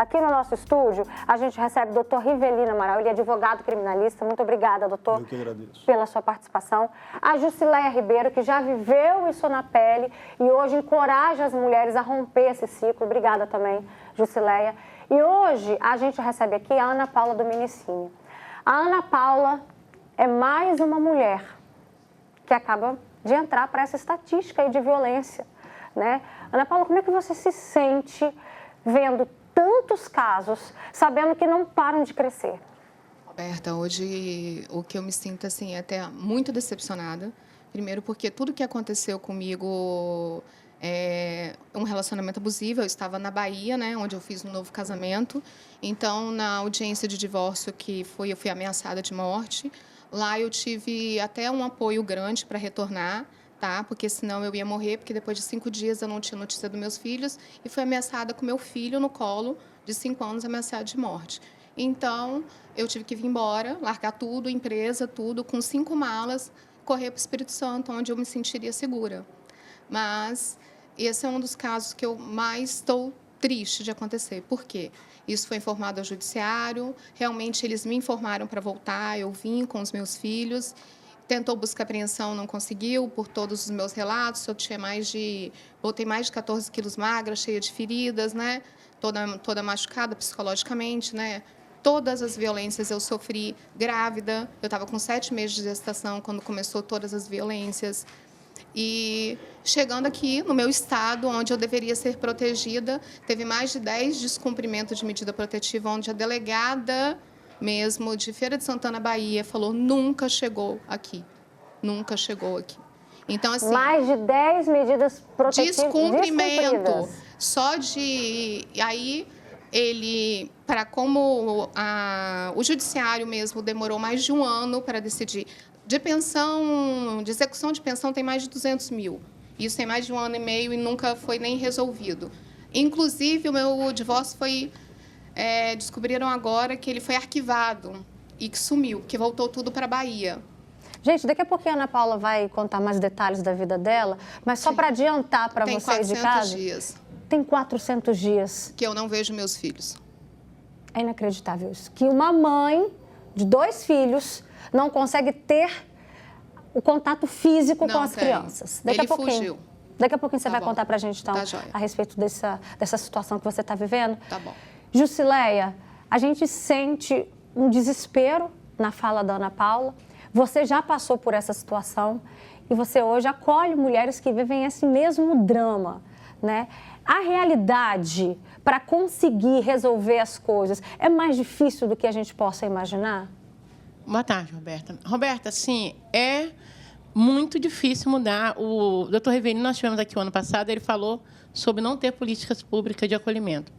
Aqui no nosso estúdio, a gente recebe o doutor Rivelino Amaral, ele é advogado criminalista. Muito obrigada, doutor. Eu que agradeço. Pela sua participação. A Jusileia Ribeiro, que já viveu isso na pele e hoje encoraja as mulheres a romper esse ciclo. Obrigada também, Jusileia. E hoje a gente recebe aqui a Ana Paula Dominicini. A Ana Paula é mais uma mulher que acaba de entrar para essa estatística aí de violência, né? Ana Paula, como é que você se sente vendo tantos casos, sabendo que não param de crescer? Roberta, hoje o que eu me sinto assim é até muito decepcionada. Primeiro porque tudo que aconteceu comigo é um relacionamento abusivo. Eu estava na Bahia, né, onde eu fiz um novo casamento. Então, na audiência de divórcio eu fui ameaçada de morte. Lá eu tive até um apoio grande para retornar, tá? Porque senão eu ia morrer, porque depois de 5 dias eu não tinha notícia dos meus filhos e fui ameaçada com meu filho no colo de 5 anos, ameaçado de morte. Então, eu tive que vir embora, largar tudo, empresa, tudo, com 5 malas, correr para o Espírito Santo, onde eu me sentiria segura. Mas esse é um dos casos que eu mais estou triste de acontecer. Por quê? Isso foi informado ao judiciário, realmente eles me informaram para voltar, eu vim com os meus filhos, tentou buscar apreensão, não conseguiu, por todos os meus relatos, eu tinha voltei mais de 14 quilos magra, cheia de feridas, né? Toda machucada psicologicamente, né? Todas as violências eu sofri grávida, eu estava com 7 meses de gestação quando começou todas as violências. E chegando aqui no meu estado, onde eu deveria ser protegida, teve mais de 10 descumprimentos de medida protetiva, onde a delegada mesmo de Feira de Santana, Bahia, falou nunca chegou aqui. Nunca chegou aqui. Então, assim... Mais de 10 medidas protetivas descumprimento. Só de... Aí, ele... Como o judiciário mesmo demorou mais de 1 ano para decidir... De pensão, de execução de pensão, tem mais de 200 mil. Isso tem mais de 1 ano e meio e nunca foi nem resolvido. Inclusive, o meu divórcio foi... descobriram agora que ele foi arquivado e que sumiu, que voltou tudo para a Bahia. Gente, daqui a pouquinho a Ana Paula vai contar mais detalhes da vida dela, mas só para adiantar para vocês de casa... Tem 400 dias. Tem 400 dias. Que eu não vejo meus filhos. É inacreditável isso. Que uma mãe de 2 filhos não consegue ter o contato físico com as crianças. Ele fugiu. Daqui a pouquinho você vai contar para a gente, então, a respeito dessa situação que você está vivendo. Tá bom. Jusileia, a gente sente um desespero na fala da Ana Paula. Você já passou por essa situação e você hoje acolhe mulheres que vivem esse mesmo drama, né? A realidade para conseguir resolver as coisas é mais difícil do que a gente possa imaginar? Boa tarde, Roberta. Roberta, sim, é muito difícil mudar. O doutor Rivelino, nós tivemos aqui o ano passado, ele falou sobre não ter políticas públicas de acolhimento.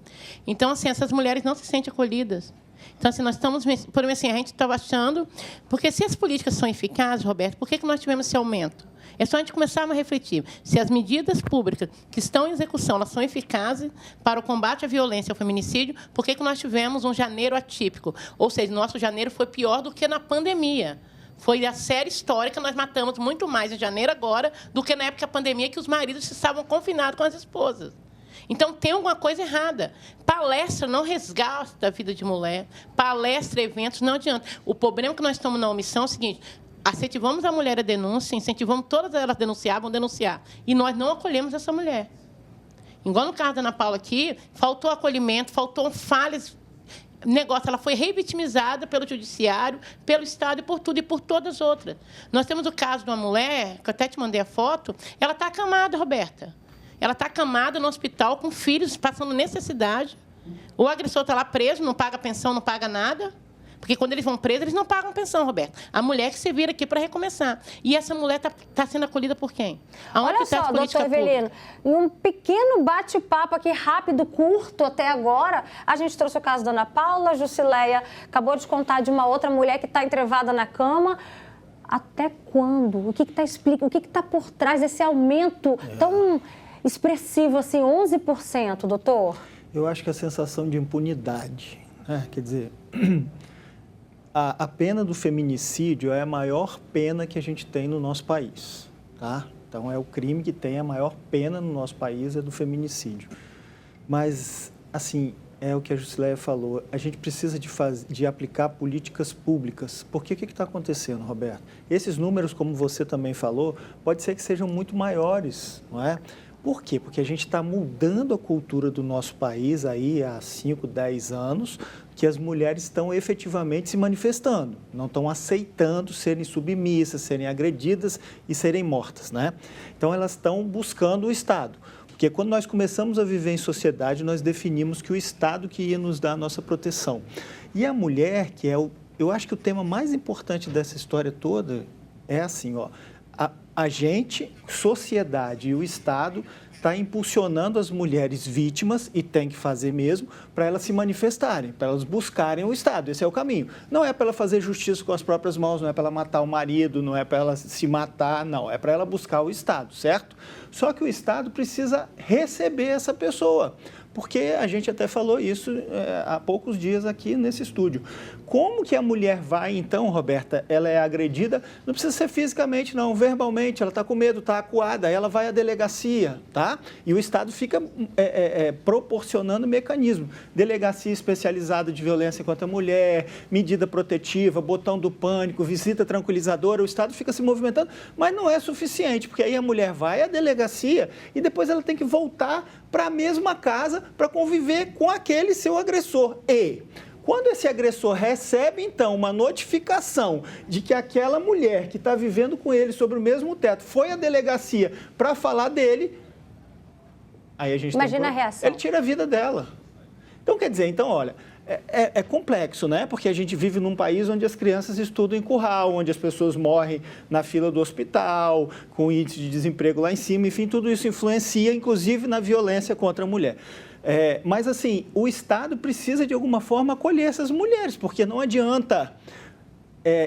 Então, assim, essas mulheres não se sentem acolhidas. Então, assim, nós estamos... Por exemplo, assim, a gente estava achando... Porque se as políticas são eficazes, Roberto, por que nós tivemos esse aumento? É só a gente começar a refletir. Se as medidas públicas que estão em execução elas são eficazes para o combate à violência e ao feminicídio, por que nós tivemos um janeiro atípico? Ou seja, nosso janeiro foi pior do que na pandemia. Foi a série histórica, nós matamos muito mais em janeiro agora do que na época da pandemia, que os maridos estavam confinados com as esposas. Então, tem alguma coisa errada. Palestra não resgata a vida de mulher. Palestra, eventos, não adianta. O problema que nós estamos na omissão é o seguinte... Incentivamos a mulher a denúncia, incentivamos todas elas a denunciar, vão denunciar. E nós não acolhemos essa mulher. Igual no caso da Ana Paula aqui, faltou acolhimento, faltou falhas. Negócio, ela foi revitimizada pelo judiciário, pelo Estado e por tudo, e por todas as outras. Nós temos o caso de uma mulher, que eu até te mandei a foto, ela está acamada, Roberta. Ela está acamada no hospital com filhos passando necessidade. O agressor está lá preso, não paga pensão, não paga nada. Porque quando eles vão presos, eles não pagam pensão, Roberto. A mulher que se vira aqui para recomeçar. E essa mulher está sendo acolhida por quem? Olha só, doutor Rivelino, em um pequeno bate-papo aqui, rápido, curto até agora, a gente trouxe o caso da Ana Paula, a Jusileia acabou de contar de uma outra mulher que está entrevada na cama. Até quando? O que está por trás desse aumento tão expressivo, assim, 11%, doutor? Eu acho que a sensação de impunidade, né? Quer dizer... A pena do feminicídio é a maior pena que a gente tem no nosso país, tá? Então, é o crime que tem a maior pena no nosso país, é do feminicídio. Mas, assim, é o que a Jusileia falou. A gente precisa de aplicar políticas públicas. Porque o que está acontecendo, Roberto? Esses números, como você também falou, pode ser que sejam muito maiores, não é? Por quê? Porque a gente está mudando a cultura do nosso país aí há 5, 10 anos, que as mulheres estão efetivamente se manifestando, não estão aceitando serem submissas, serem agredidas e serem mortas, né? Então, elas estão buscando o Estado. Porque quando nós começamos a viver em sociedade, nós definimos que o Estado que ia nos dar a nossa proteção. E a mulher, que é eu acho que o tema mais importante dessa história toda é assim, ó, a gente, sociedade e o Estado está impulsionando as mulheres vítimas, e tem que fazer mesmo, para elas se manifestarem, para elas buscarem o Estado. Esse é o caminho. Não é para ela fazer justiça com as próprias mãos, não é para ela matar o marido, não é para ela se matar, não. É para ela buscar o Estado, certo? Só que o Estado precisa receber essa pessoa. Porque a gente até falou isso há poucos dias aqui nesse estúdio. Como que a mulher vai, então, Roberta, ela é agredida, não precisa ser fisicamente, não, verbalmente, ela está com medo, está acuada, aí ela vai à delegacia, tá? E o Estado fica proporcionando mecanismo. Delegacia especializada de violência contra a mulher, medida protetiva, botão do pânico, visita tranquilizadora, o Estado fica se movimentando, mas não é suficiente, porque aí a mulher vai à delegacia e depois ela tem que voltar para a mesma casa para conviver com aquele seu agressor. E quando esse agressor recebe, então, uma notificação de que aquela mulher que está vivendo com ele sobre o mesmo teto foi à delegacia para falar dele, aí a gente imagina a reação. Ele tira a vida dela. Então, quer dizer, olha, é complexo, né? Porque a gente vive num país onde as crianças estudam em curral, onde as pessoas morrem na fila do hospital, com índice de desemprego lá em cima, enfim, tudo isso influencia, inclusive, na violência contra a mulher. Mas, assim, o Estado precisa, de alguma forma, acolher essas mulheres, porque não adianta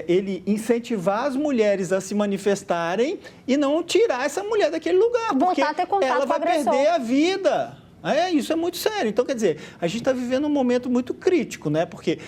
ele incentivar as mulheres a se manifestarem e não tirar essa mulher daquele lugar, porque ela vai perder a vida. Isso é muito sério. Então, quer dizer, a gente está vivendo um momento muito crítico, né? Porque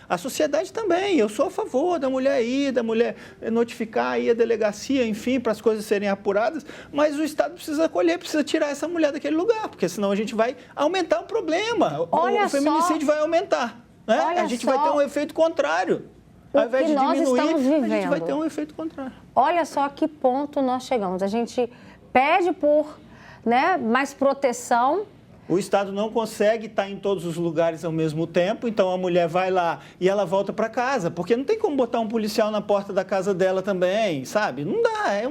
a sociedade também, eu sou a favor da mulher ir, da mulher notificar aí a delegacia, enfim, para as coisas serem apuradas, mas o Estado precisa acolher, precisa tirar essa mulher daquele lugar, porque senão a gente vai aumentar o problema. O feminicídio vai aumentar, né? A gente vai ter um efeito contrário. Ao invés de diminuir, a gente vai ter um efeito contrário. Olha só a que ponto nós chegamos. A gente pede por mais proteção. O Estado não consegue estar em todos os lugares ao mesmo tempo, então a mulher vai lá e ela volta para casa, porque não tem como botar um policial na porta da casa dela também, sabe? Não dá, é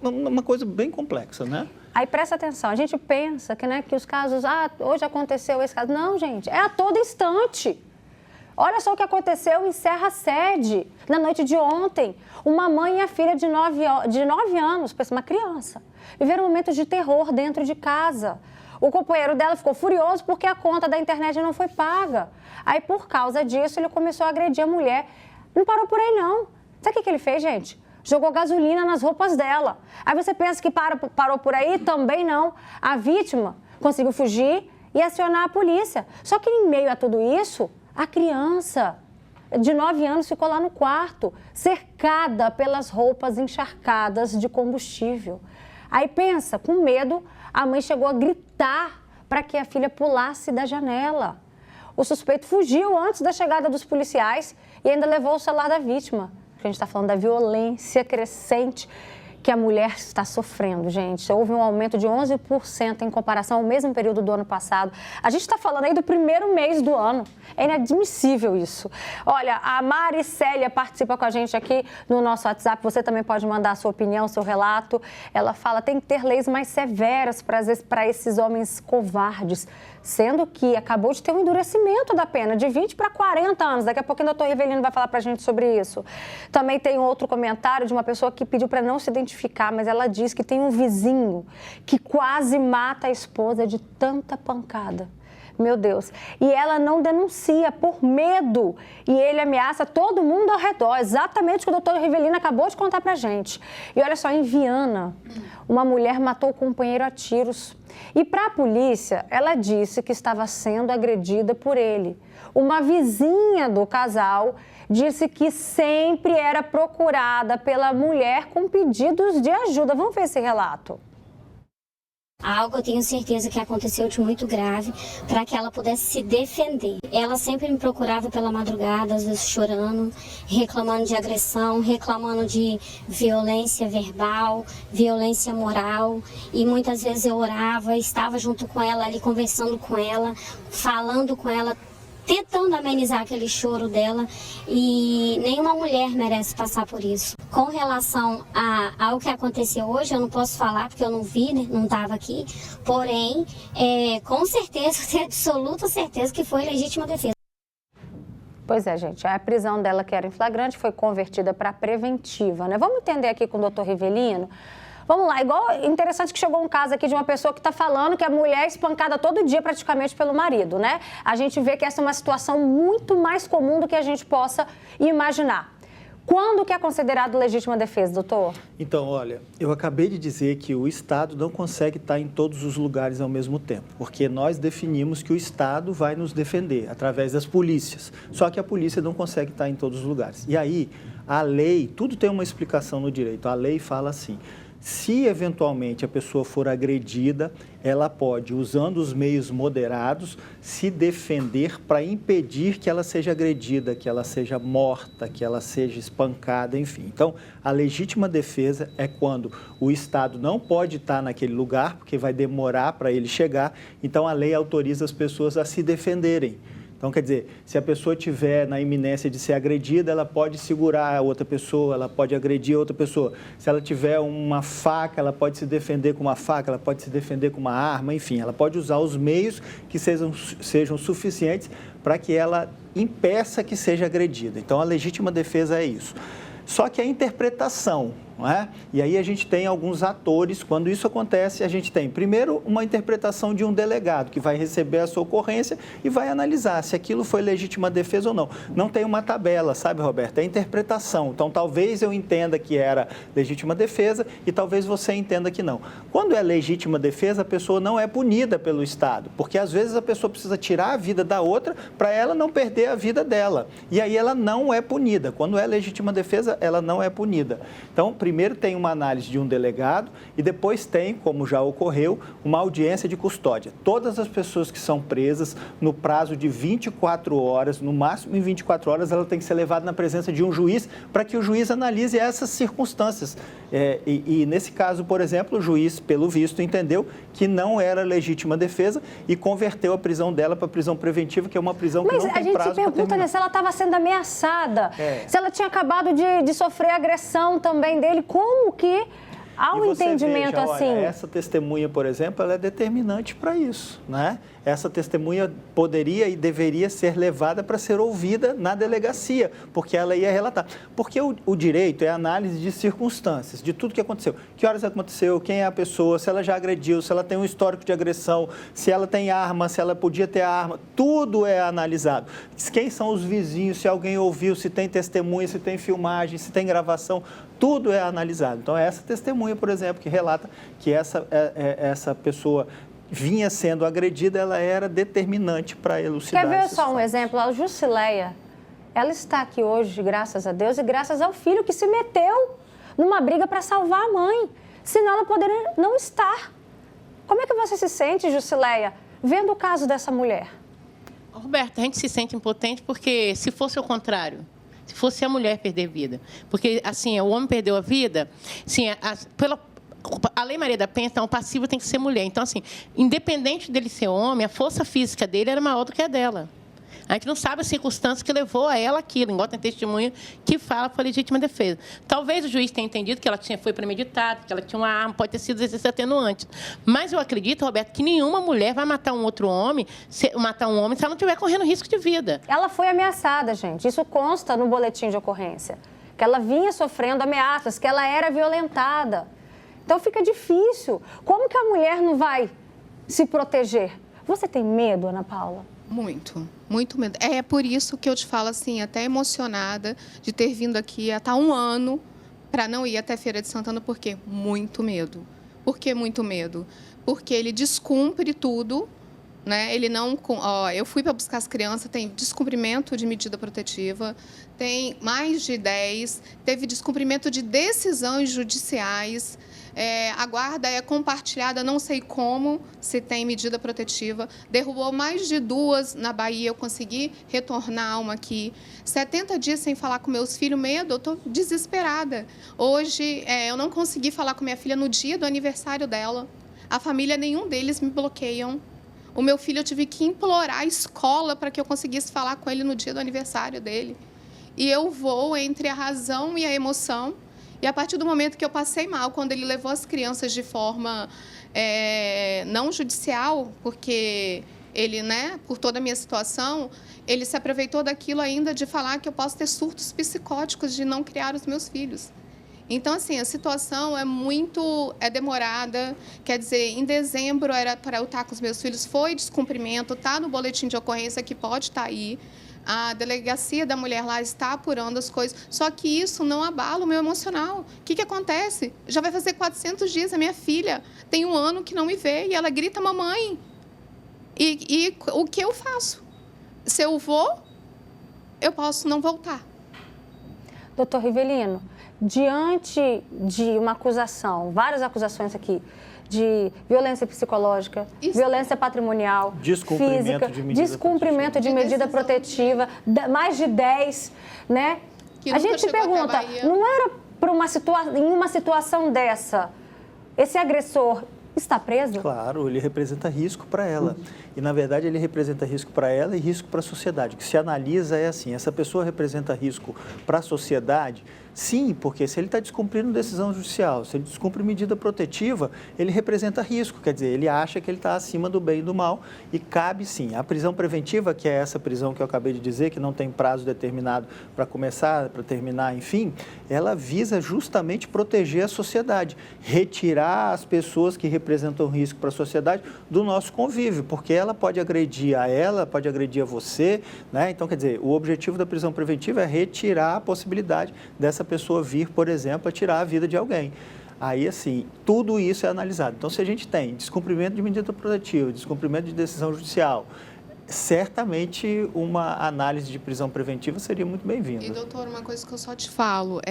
uma coisa bem complexa, né? Aí presta atenção, a gente pensa que os casos, hoje aconteceu esse caso. Não, gente, é a todo instante. Olha só o que aconteceu em Serra Sede, na noite de ontem. Uma mãe e a filha de 9 anos, uma criança, viveram momentos de terror dentro de casa. O companheiro dela ficou furioso porque a conta da internet não foi paga. Aí, por causa disso, ele começou a agredir a mulher. Não parou por aí, não. Sabe o que ele fez, gente? Jogou gasolina nas roupas dela. Aí você pensa que parou por aí? Também não. A vítima conseguiu fugir e acionar a polícia. Só que, em meio a tudo isso, a criança de 9 anos ficou lá no quarto, cercada pelas roupas encharcadas de combustível. Aí pensa, com medo, a mãe chegou a gritar para que a filha pulasse da janela. O suspeito fugiu antes da chegada dos policiais e ainda levou o celular da vítima. A gente está falando da violência crescente que a mulher está sofrendo, gente. Houve um aumento de 11% em comparação ao mesmo período do ano passado. A gente está falando aí do primeiro mês do ano. É inadmissível isso. Olha, a Maricélia participa com a gente aqui no nosso WhatsApp. Você também pode mandar a sua opinião, seu relato. Ela fala que tem que ter leis mais severas para esses homens covardes, sendo que acabou de ter um endurecimento da pena, de 20 para 40 anos. Daqui a pouquinho o doutor Rivelino vai falar para a gente sobre isso. Também tem outro comentário de uma pessoa que pediu para não se identificar, mas ela diz que tem um vizinho que quase mata a esposa de tanta pancada. Meu Deus. E ela não denuncia por medo. E ele ameaça todo mundo ao redor. Exatamente o que o doutor Rivelino acabou de contar pra gente. E olha só, em Viana, uma mulher matou o companheiro a tiros. E para a polícia, ela disse que estava sendo agredida por ele. Uma vizinha do casal disse que sempre era procurada pela mulher com pedidos de ajuda. Vamos ver esse relato. Algo eu tenho certeza que aconteceu de muito grave para que ela pudesse se defender. Ela sempre me procurava pela madrugada, às vezes chorando, reclamando de agressão, reclamando de violência verbal, violência moral. E muitas vezes eu orava, estava junto com ela ali, conversando com ela, falando com ela, tentando amenizar aquele choro dela, e nenhuma mulher merece passar por isso. Com relação ao que aconteceu hoje, eu não posso falar porque eu não vi, né? Não estava aqui, porém, com certeza, tenho absoluta certeza que foi legítima defesa. Pois é, gente, a prisão dela, que era em flagrante, foi convertida para preventiva, né? Vamos entender aqui com o doutor Rivelino. Vamos lá, interessante que chegou um caso aqui de uma pessoa que está falando que a mulher é espancada todo dia praticamente pelo marido, né? A gente vê que essa é uma situação muito mais comum do que a gente possa imaginar. Quando que é considerado legítima defesa, doutor? Então, olha, eu acabei de dizer que o Estado não consegue estar em todos os lugares ao mesmo tempo, porque nós definimos que o Estado vai nos defender através das polícias, só que a polícia não consegue estar em todos os lugares. E aí, a lei, tudo tem uma explicação no direito, a lei fala assim: se eventualmente a pessoa for agredida, ela pode, usando os meios moderados, se defender para impedir que ela seja agredida, que ela seja morta, que ela seja espancada, enfim. Então, a legítima defesa é quando o Estado não pode estar naquele lugar, porque vai demorar para ele chegar, então a lei autoriza as pessoas a se defenderem. Então, quer dizer, se a pessoa estiver na iminência de ser agredida, ela pode segurar a outra pessoa, ela pode agredir a outra pessoa. Se ela tiver uma faca, ela pode se defender com uma faca, ela pode se defender com uma arma, enfim, ela pode usar os meios que sejam suficientes para que ela impeça que seja agredida. Então, a legítima defesa é isso. Só que a interpretação, não é? E aí a gente tem alguns atores, quando isso acontece, a gente tem, primeiro, uma interpretação de um delegado, que vai receber essa ocorrência e vai analisar se aquilo foi legítima defesa ou não. Não tem uma tabela, sabe, Roberto? É interpretação. Então, talvez eu entenda que era legítima defesa e talvez você entenda que não. Quando é legítima defesa, a pessoa não é punida pelo Estado, porque às vezes a pessoa precisa tirar a vida da outra para ela não perder a vida dela. E aí ela não é punida. Quando é legítima defesa, ela não é punida. Então, primeiro tem uma análise de um delegado e depois tem, como já ocorreu, uma audiência de custódia. Todas as pessoas que são presas, no prazo de 24 horas, no máximo em 24 horas, ela tem que ser levada na presença de um juiz para que o juiz analise essas circunstâncias. E nesse caso, por exemplo, o juiz, pelo visto, entendeu que não era legítima defesa e converteu a prisão dela para prisão preventiva, que é uma prisão que não tem prazo para terminar. Mas a gente pergunta, né, se ela estava sendo ameaçada, se ela tinha acabado de sofrer agressão também dele, como que há um entendimento veja, assim? Olha, essa testemunha, por exemplo, ela é determinante para isso, né? Essa testemunha poderia e deveria ser levada para ser ouvida na delegacia, porque ela ia relatar. Porque o direito é análise de circunstâncias, de tudo que aconteceu. Que horas aconteceu, quem é a pessoa, se ela já agrediu, se ela tem um histórico de agressão, se ela tem arma, se ela podia ter arma, tudo é analisado. Quem são os vizinhos, se alguém ouviu, se tem testemunha, se tem filmagem, se tem gravação, tudo é analisado. Então, é essa testemunha, por exemplo, que relata que essa pessoa vinha sendo agredida, ela era determinante para elucidar. Quer ver só um exemplo? A Jusileia, ela está aqui hoje, graças a Deus, e graças ao filho que se meteu numa briga para salvar a mãe. Senão ela poderia não estar. Como é que você se sente, Jusileia, vendo o caso dessa mulher? Roberta, a gente se sente impotente porque se fosse o contrário, se fosse a mulher perder vida. Porque, assim, o homem perdeu a vida, assim, a Lei Maria da Penha, então, o passivo tem que ser mulher. Então, assim, independente dele ser homem, a força física dele era maior do que a dela. A gente não sabe a circunstância que levou a ela aquilo, embora tenha testemunho que fala que foi legítima defesa. Talvez o juiz tenha entendido que ela foi premeditada, que ela tinha uma arma, pode ter sido exercício atenuante. Mas eu acredito, Roberto, que nenhuma mulher vai matar um outro homem, se ela não estiver correndo risco de vida. Ela foi ameaçada, gente. Isso consta no boletim de ocorrência. Que ela vinha sofrendo ameaças, que ela era violentada. Então fica difícil. Como que a mulher não vai se proteger? Você tem medo, Ana Paula? Muito, muito medo. É por isso que eu te falo assim, até emocionada de ter vindo aqui há um ano para não ir até Feira de Santana, porque muito medo. Por que muito medo? Porque ele descumpre tudo, né? Ele não... eu fui para buscar as crianças, tem descumprimento de medida protetiva, tem mais de 10, teve descumprimento de decisões judiciais, A guarda é compartilhada, não sei como, se tem medida protetiva. Derrubou mais de 2 na Bahia, eu consegui retornar uma aqui. 70 dias sem falar com meus filhos, medo, eu estou desesperada. Hoje, eu não consegui falar com minha filha no dia do aniversário dela. A família, nenhum deles me bloqueiam. O meu filho, eu tive que implorar a escola para que eu conseguisse falar com ele no dia do aniversário dele. E eu vou entre a razão e a emoção. E a partir do momento que eu passei mal, quando ele levou as crianças de forma não judicial, porque ele, por toda a minha situação, ele se aproveitou daquilo ainda de falar que eu posso ter surtos psicóticos de não criar os meus filhos. Então, assim, a situação é demorada. Quer dizer, em dezembro era para eu estar com os meus filhos, foi descumprimento, está no boletim de ocorrência que pode estar aí. A delegacia da mulher lá está apurando as coisas, só que isso não abala o meu emocional. O que acontece? Já vai fazer 400 dias, a minha filha tem 1 ano que não me vê e ela grita mamãe. E o que eu faço? Se eu vou, eu posso não voltar. Doutor Rivelino, diante de uma acusação, várias acusações aqui, de violência psicológica, violência patrimonial, física, descumprimento de medida protetiva, mais de 10, né? A gente pergunta, não era em uma situação dessa, esse agressor está preso? Claro, ele representa risco para ela. E, na verdade, ele representa risco para ela e risco para a sociedade. O que se analisa é assim, essa pessoa representa risco para a sociedade. Sim, porque se ele está descumprindo decisão judicial, se ele descumpre medida protetiva, ele representa risco, quer dizer, ele acha que ele está acima do bem e do mal e cabe sim. A prisão preventiva, que é essa prisão que eu acabei de dizer, que não tem prazo determinado para começar, para terminar, enfim, ela visa justamente proteger a sociedade, retirar as pessoas que representam risco para a sociedade do nosso convívio, porque ela pode agredir a ela, pode agredir a você, né? Então, quer dizer, o objetivo da prisão preventiva é retirar a possibilidade dessa pessoa vir, por exemplo, a tirar a vida de alguém. Aí, assim, tudo isso é analisado. Então, se a gente tem descumprimento de medida protetiva, descumprimento de decisão judicial, certamente uma análise de prisão preventiva seria muito bem-vinda. E, doutor, uma coisa que eu só te falo,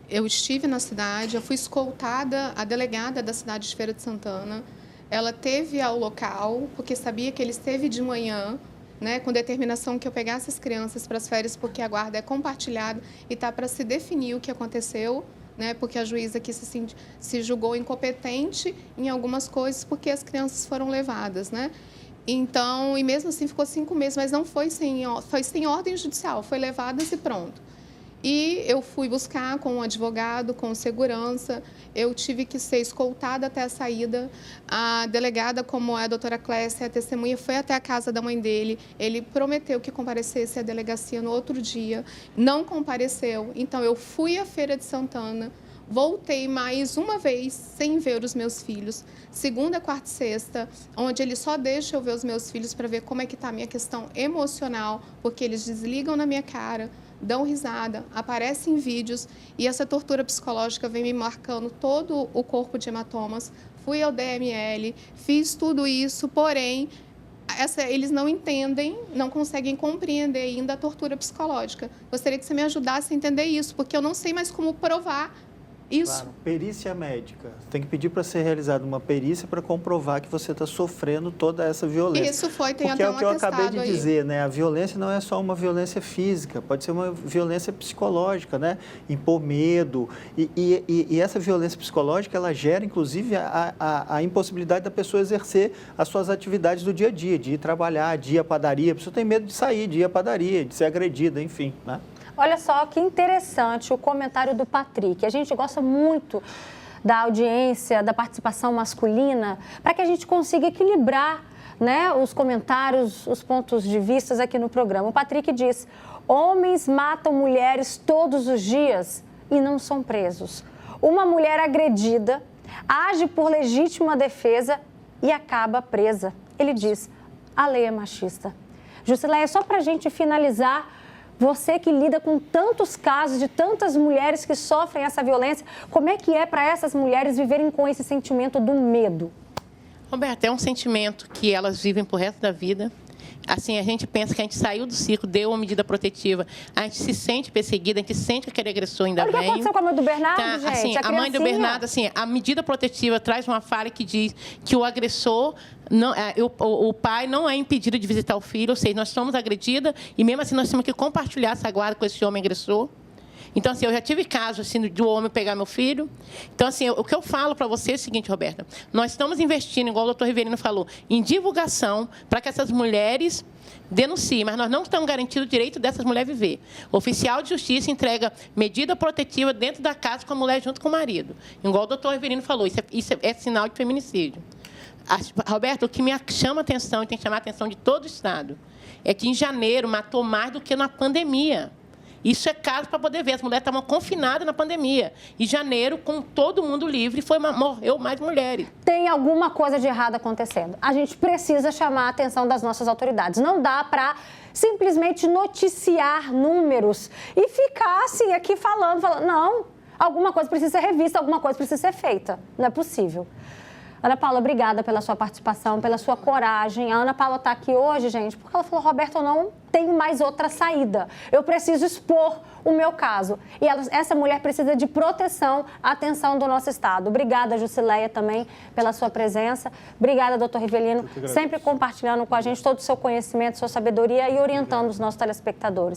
eu estive na cidade, eu fui escoltada, a delegada da cidade de Feira de Santana, ela teve ao local, porque sabia que ele esteve de manhã, com determinação que eu pegasse as crianças para as férias, porque a guarda é compartilhada e está para se definir o que aconteceu, porque a juíza aqui se julgou incompetente em algumas coisas, porque as crianças foram levadas, Então, e mesmo assim ficou 5 meses, mas não foi sem ordem judicial, foi levadas e pronto. E eu fui buscar com um advogado, com segurança, eu tive que ser escoltada até a saída. A delegada, como é a doutora Clécia, a testemunha, foi até a casa da mãe dele. Ele prometeu que comparecesse à delegacia no outro dia, não compareceu. Então, eu fui à Feira de Santana, voltei mais uma vez sem ver os meus filhos, segunda, quarta e sexta, onde ele só deixa eu ver os meus filhos para ver como é que está a minha questão emocional, porque eles desligam na minha cara, dão risada, aparecem em vídeos e essa tortura psicológica vem me marcando todo o corpo de hematomas. Fui ao DML, fiz tudo isso, porém, eles não entendem, não conseguem compreender ainda a tortura psicológica. Gostaria que você me ajudasse a entender isso, porque eu não sei mais como provar isso. Claro, perícia médica. Tem que pedir para ser realizada uma perícia para comprovar que você está sofrendo toda essa violência. Isso foi, tem porque até é o que eu acabei de aí. dizer, A violência não é só uma violência física, pode ser uma violência psicológica, Impor medo. E essa violência psicológica, ela gera, inclusive, a impossibilidade da pessoa exercer as suas atividades do dia a dia, de ir trabalhar, de ir à padaria. A pessoa tem medo de sair, de ir à padaria, de ser agredida, enfim, Olha só que interessante o comentário do Patrick. A gente gosta muito da audiência, da participação masculina, para que a gente consiga equilibrar, os comentários, os pontos de vista aqui no programa. O Patrick diz: homens matam mulheres todos os dias e não são presos. Uma mulher agredida age por legítima defesa e acaba presa. Ele diz: a lei é machista. Jusileia, só para a gente finalizar, você que lida com tantos casos de tantas mulheres que sofrem essa violência, como é que é para essas mulheres viverem com esse sentimento do medo? Roberta, é um sentimento que elas vivem pro resto da vida. assim, a gente pensa que a gente saiu do ciclo, deu uma medida protetiva, a gente se sente perseguida, a gente sente que aquele agressor ainda Olha vem. o que aconteceu com a mãe do Bernardo, Tá, gente. assim, a mãe do Bernardo, assim, a medida protetiva traz uma falha que diz que o agressor, não, o pai não é impedido de visitar o filho, ou seja, nós somos agredidas e mesmo assim nós temos que compartilhar essa guarda com esse homem agressor. Então, assim, eu já tive casos assim, de um homem pegar meu filho. Então, assim, o que eu falo para você é o seguinte, Roberta, nós estamos investindo, igual o doutor Riverino falou, em divulgação para que essas mulheres denunciem, mas nós não estamos garantindo o direito dessas mulheres viver. O oficial de justiça entrega medida protetiva dentro da casa com a mulher junto com o marido. Igual o doutor Riverino falou, isso é sinal de feminicídio. Roberto, o que me chama a atenção e tem que chamar a atenção de todo o Estado é que em janeiro matou mais do que na pandemia. Isso é caso para poder ver. As mulheres estavam confinadas na pandemia. Em janeiro, com todo mundo livre, morreu mais mulheres. Tem alguma coisa de errado acontecendo. A gente precisa chamar a atenção das nossas autoridades. Não dá para simplesmente noticiar números e ficar assim aqui falando. Não, alguma coisa precisa ser revista, alguma coisa precisa ser feita. Não é possível. Ana Paula, obrigada pela sua participação, pela sua coragem. A Ana Paula está aqui hoje, gente, porque ela falou, Roberto, eu não tenho mais outra saída. Eu preciso expor o meu caso. E essa mulher precisa de proteção, atenção do nosso Estado. Obrigada, Jusileia, também, pela sua presença. Obrigada, doutor Rivelino, sempre compartilhando com a gente todo o seu conhecimento, sua sabedoria e orientando os nossos telespectadores.